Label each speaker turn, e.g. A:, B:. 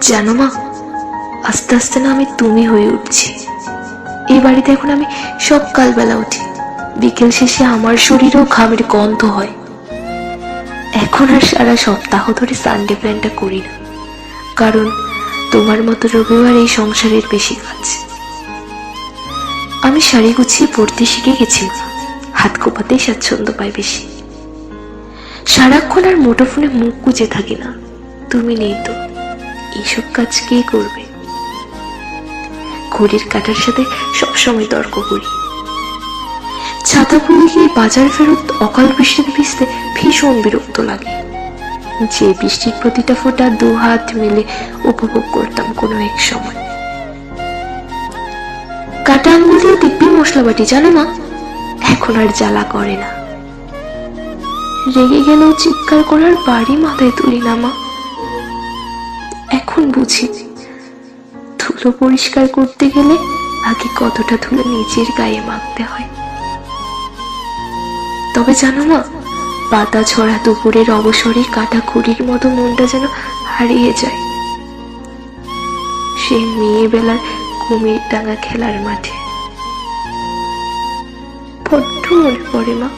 A: জানো মা, আস্তে আস্তে না আমি তুমি হয়ে উঠছি। এই বাড়িতে এখন আমি সকালবেলা উঠি, বিকেল শেষে আমার শরীরেও ঘামের গন্ধ হয়। এখন আর সারা সপ্তাহ ধরে সানডে প্ল্যানটা করি না, কারণ তোমার মতো রবিবার এই সংসারের বেশি কাজ। আমি শাড়ি গুছিয়ে পড়তে শিখে গেছি, হাত কোপাতেই স্বাচ্ছন্দ্য পাই বেশি। সারাক্ষণ আর মুঠোফোনে মুখ গুজে থাকি না, তুমি নেই তো এইসব কাজ কে করবে? ঘড়ির কাঁটার সাথে সবসময় তর্ক করি। ছাতা খুলে গিয়ে বাজার ফেরত অকাল বৃষ্টিতে ভিজতে ভীষণ বিরক্ত লাগে, যে বৃষ্টির প্রতিটা ফোঁটা দু হাত মিলে উপভোগ করতাম কোনো এক সময়। কাটা আঙুল দিয়ে দিব্যি মশলা বাটি, জানো মা, এখন আর জ্বালা করে না। রেগে গেলেও চিৎকার করার বাড়ি মাথায় তুলি না মা। এখন বুঝি ধুলো পরিষ্কার করতে গেলে আগে কতটা ধুলো নিজের গায়ে মাখতে হয়। তবে জানো মা, পাতা ছড়া দুপুরের অবসরে কাটা খুঁড়ির মতো মনটা যেন হারিয়ে যায় সেই মেয়ে বেলার কুমির ডাঙা খেলার মাঠে। বড্ড মনে পড়ে মা।